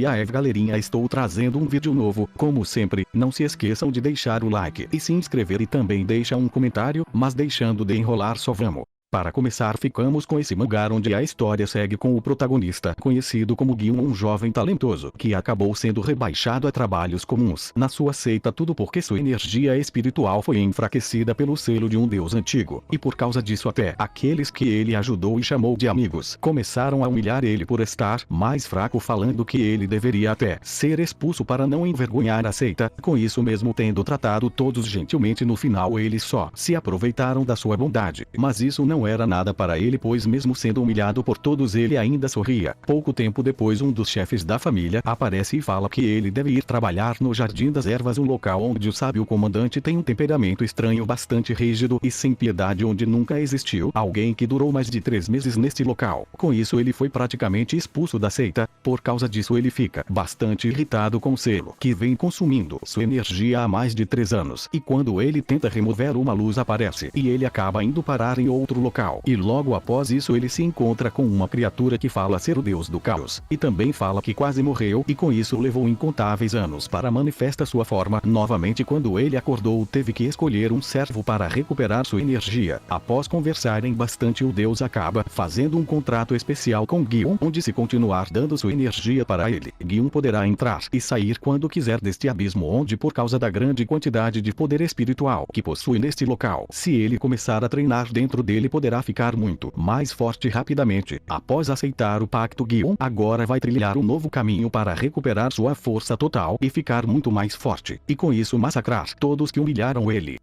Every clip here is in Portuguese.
E aí galerinha, estou trazendo um vídeo novo. Como sempre, não se esqueçam de deixar o like e se inscrever e também deixa um comentário, mas deixando de enrolar só vamos. Para começar, ficamos com esse mangá onde a história segue com o protagonista, conhecido como Giun, um jovem talentoso, que acabou sendo rebaixado a trabalhos comuns na sua seita, tudo porque sua energia espiritual foi enfraquecida pelo selo de um deus antigo, e por causa disso até aqueles que ele ajudou e chamou de amigos, começaram a humilhar ele por estar mais fraco, falando que ele deveria até ser expulso para não envergonhar a seita. Com isso, mesmo tendo tratado todos gentilmente, no final eles só se aproveitaram da sua bondade, mas isso não era nada para ele, pois mesmo sendo humilhado por todos ele ainda sorria. Pouco tempo depois, um dos chefes da família aparece e fala que ele deve ir trabalhar no Jardim das Ervas, um local onde o sábio comandante tem um temperamento estranho, bastante rígido e sem piedade, onde nunca existiu alguém que durou mais de 3 meses neste local. Com isso ele foi praticamente expulso da seita. Por causa disso ele fica bastante irritado com o selo, que vem consumindo sua energia há mais de 3 anos, e quando ele tenta remover, uma luz aparece e ele acaba indo parar em outro local. E logo após isso ele se encontra com uma criatura que fala ser o deus do caos, e também fala que quase morreu, e com isso levou incontáveis anos para manifestar sua forma novamente. Quando ele acordou, teve que escolher um servo para recuperar sua energia. Após conversarem bastante, o deus acaba fazendo um contrato especial com Giun, onde se continuar dando sua energia para ele, Giun poderá entrar e sair quando quiser deste abismo, onde por causa da grande quantidade de poder espiritual que possui neste local, se ele começar a treinar dentro dele, poderá ficar muito mais forte rapidamente. Após aceitar o pacto, Giun agora vai trilhar um novo caminho para recuperar sua força total e ficar muito mais forte, e com isso massacrar todos que humilharam ele.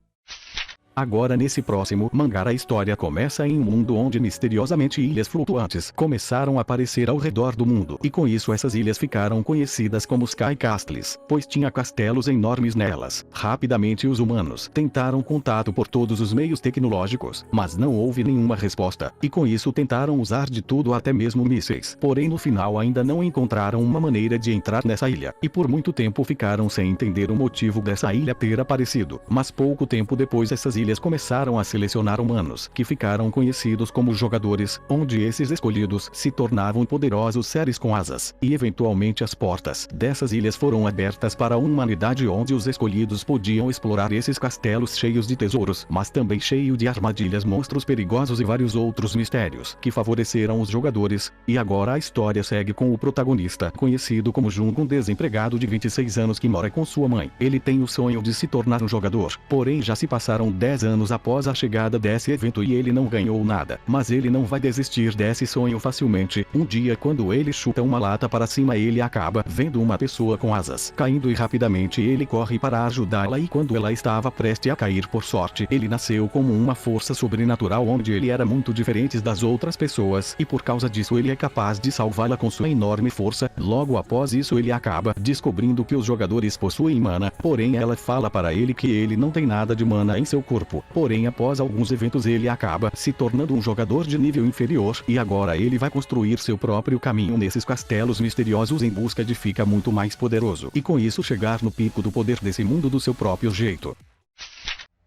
Agora, nesse próximo mangá, a história começa em um mundo onde misteriosamente ilhas flutuantes começaram a aparecer ao redor do mundo, e com isso essas ilhas ficaram conhecidas como Sky Castles, pois tinha castelos enormes nelas. Rapidamente os humanos tentaram contato por todos os meios tecnológicos, mas não houve nenhuma resposta, e com isso tentaram usar de tudo, até mesmo mísseis, porém no final ainda não encontraram uma maneira de entrar nessa ilha, e por muito tempo ficaram sem entender o motivo dessa ilha ter aparecido. Mas pouco tempo depois essas ilhas começaram a selecionar humanos, que ficaram conhecidos como jogadores, onde esses escolhidos se tornavam poderosos seres com asas, e eventualmente as portas dessas ilhas foram abertas para a humanidade, onde os escolhidos podiam explorar esses castelos cheios de tesouros, mas também cheio de armadilhas, monstros perigosos e vários outros mistérios que favoreceram os jogadores. E agora a história segue com o protagonista, conhecido como Jun, um desempregado de 26 anos que mora com sua mãe. Ele tem o sonho de se tornar um jogador, porém já se passaram 10 anos após a chegada desse evento e ele não ganhou nada. Mas ele não vai desistir desse sonho facilmente. Um dia, quando ele chuta uma lata para cima, ele acaba vendo uma pessoa com asas caindo, e rapidamente ele corre para ajudá-la, e quando ela estava prestes a cair, por sorte ele nasceu como uma força sobrenatural, onde ele era muito diferente das outras pessoas, e por causa disso ele é capaz de salvá-la com sua enorme força. Logo após isso ele acaba descobrindo que os jogadores possuem mana, porém ela fala para ele que ele não tem nada de mana em seu corpo. Porém, após alguns eventos ele acaba se tornando um jogador de nível inferior, e agora ele vai construir seu próprio caminho nesses castelos misteriosos em busca de ficar muito mais poderoso, e com isso chegar no pico do poder desse mundo do seu próprio jeito.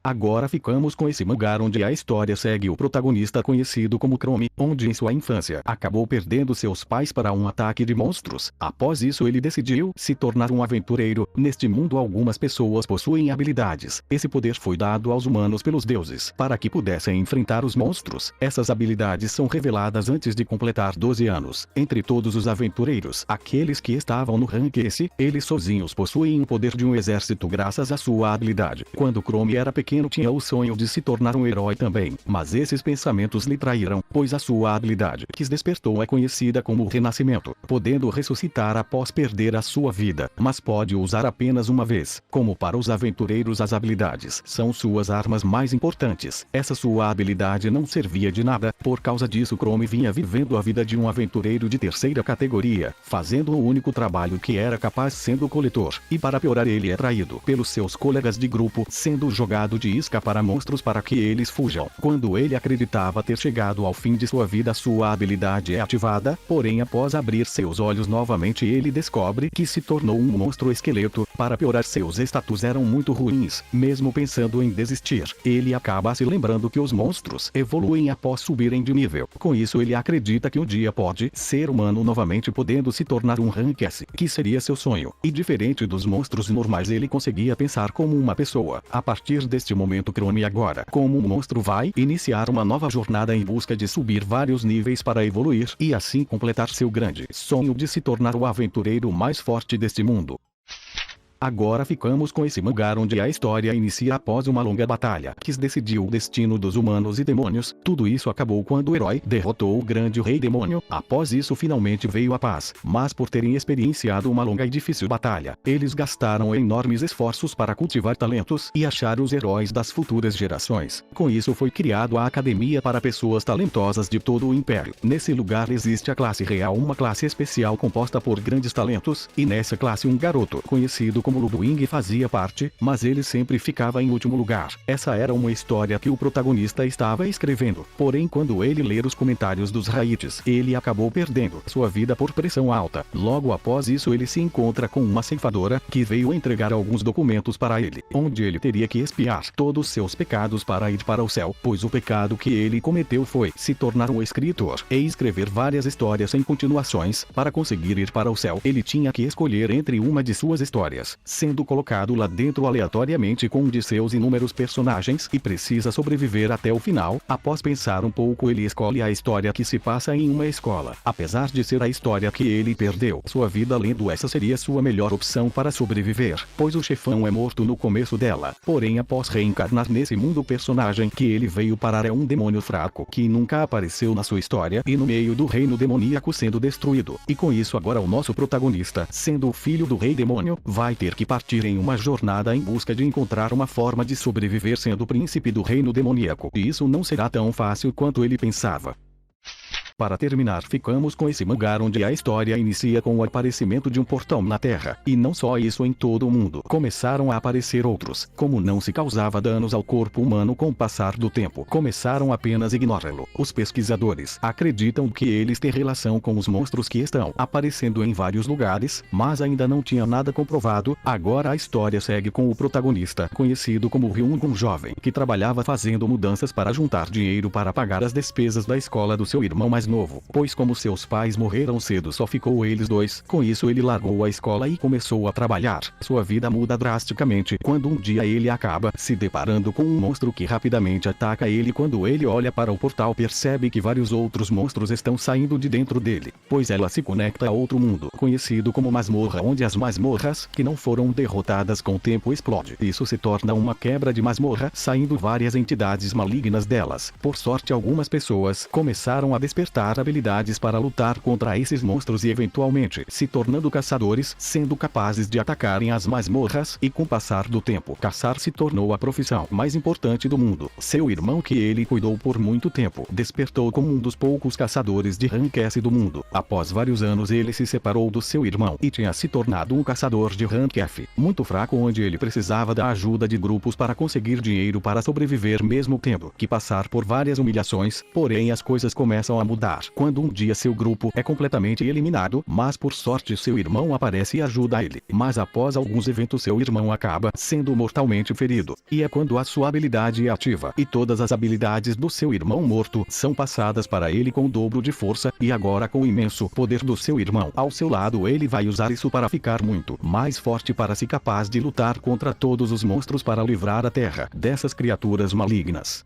Agora ficamos com esse mangá onde a história segue o protagonista, conhecido como Chrome, onde em sua infância acabou perdendo seus pais para um ataque de monstros. Após isso ele decidiu se tornar um aventureiro. Neste mundo algumas pessoas possuem habilidades. Esse poder foi dado aos humanos pelos deuses para que pudessem enfrentar os monstros. Essas habilidades são reveladas antes de completar 12 anos. Entre todos os aventureiros, aqueles que estavam no rank S, eles sozinhos possuem o poder de um exército graças à sua habilidade. Quando Chrome era pequeno, tinha o sonho de se tornar um herói também, mas esses pensamentos lhe traíram, pois a sua habilidade que despertou é conhecida como Renascimento, podendo ressuscitar após perder a sua vida, mas pode usar apenas uma vez. Como para os aventureiros as habilidades são suas armas mais importantes, essa sua habilidade não servia de nada. Por causa disso Chrome vinha vivendo a vida de um aventureiro de terceira categoria, fazendo o único trabalho que era capaz, sendo coletor, e para piorar ele é traído pelos seus colegas de grupo, sendo jogado de escapar a monstros para que eles fujam. Quando ele acreditava ter chegado ao fim de sua vida, sua habilidade é ativada, porém após abrir seus olhos novamente ele descobre que se tornou um monstro esqueleto. Para piorar, seus status eram muito ruins. Mesmo pensando em desistir, ele acaba se lembrando que os monstros evoluem após subirem de nível. Com isso ele acredita que um dia pode ser humano novamente, podendo se tornar um Rank S, que seria seu sonho. E diferente dos monstros normais, ele conseguia pensar como uma pessoa. A partir deste momento, Chrome agora, como um monstro, vai iniciar uma nova jornada em busca de subir vários níveis para evoluir e assim completar seu grande sonho de se tornar o aventureiro mais forte deste mundo. Agora ficamos com esse mangá onde a história inicia após uma longa batalha que decidiu o destino dos humanos e demônios. Tudo isso acabou quando o herói derrotou o grande rei demônio. Após isso finalmente veio a paz, mas por terem experienciado uma longa e difícil batalha, eles gastaram enormes esforços para cultivar talentos e achar os heróis das futuras gerações. Com isso foi criado a Academia para pessoas talentosas de todo o Império. Nesse lugar existe a classe real, uma classe especial composta por grandes talentos, e nessa classe um garoto conhecido como Ludwig fazia parte, mas ele sempre ficava em último lugar. Essa era uma história que o protagonista estava escrevendo, porém quando ele ler os comentários dos Raids, ele acabou perdendo sua vida por pressão alta. Logo após isso ele se encontra com uma ceifadora, que veio entregar alguns documentos para ele, onde ele teria que expiar todos seus pecados para ir para o céu, pois o pecado que ele cometeu foi se tornar um escritor e escrever várias histórias em continuações. Para conseguir ir para o céu, ele tinha que escolher entre uma de suas histórias, sendo colocado lá dentro aleatoriamente com um de seus inúmeros personagens, e precisa sobreviver até o final. Após pensar um pouco, ele escolhe a história que se passa em uma escola. Apesar de ser a história que ele perdeu sua vida lendo, essa seria sua melhor opção para sobreviver, pois o chefão é morto no começo dela. Porém após reencarnar nesse mundo, o personagem que ele veio parar é um demônio fraco que nunca apareceu na sua história, e no meio do reino demoníaco sendo destruído. E com isso agora o nosso protagonista, sendo o filho do rei demônio, vai ter que partir em uma jornada em busca de encontrar uma forma de sobreviver sendo príncipe do reino demoníaco. E isso não será tão fácil quanto ele pensava. Para terminar, ficamos com esse mangá onde a história inicia com o aparecimento de um portão na Terra. E não só isso, em todo o mundo começaram a aparecer outros. Como não se causava danos ao corpo humano com o passar do tempo, começaram apenas a ignorá-lo. Os pesquisadores acreditam que eles têm relação com os monstros que estão aparecendo em vários lugares, mas ainda não tinha nada comprovado. Agora a história segue com o protagonista, conhecido como Ryung, um jovem que trabalhava fazendo mudanças para juntar dinheiro para pagar as despesas da escola do seu irmão mais novo, pois como seus pais morreram cedo só ficou eles dois. Com isso ele largou a escola e começou a trabalhar. Sua vida muda drasticamente quando um dia ele acaba se deparando com um monstro que rapidamente ataca ele. Quando ele olha para o portal, percebe que vários outros monstros estão saindo de dentro dele, pois ela se conecta a outro mundo, conhecido como masmorra, onde as masmorras que não foram derrotadas com o tempo explodem. Isso se torna uma quebra de masmorra, saindo várias entidades malignas delas. Por sorte, algumas pessoas começaram a despertar habilidades para lutar contra esses monstros e eventualmente se tornando caçadores, sendo capazes de atacarem as masmorras. E com o passar do tempo, caçar se tornou a profissão mais importante do mundo. Seu irmão, que ele cuidou por muito tempo, despertou como um dos poucos caçadores de Rank S do mundo. Após vários anos ele se separou do seu irmão e tinha se tornado um caçador de Rank F, muito fraco, onde ele precisava da ajuda de grupos para conseguir dinheiro para sobreviver, mesmo tendo que passar por várias humilhações. Porém as coisas começam a mudar quando um dia seu grupo é completamente eliminado, mas por sorte seu irmão aparece e ajuda ele. Mas após alguns eventos seu irmão acaba sendo mortalmente ferido, e é quando a sua habilidade é ativa, e todas as habilidades do seu irmão morto são passadas para ele com o dobro de força. E agora, com o imenso poder do seu irmão ao seu lado, ele vai usar isso para ficar muito mais forte, para ser capaz de lutar contra todos os monstros para livrar a Terra dessas criaturas malignas.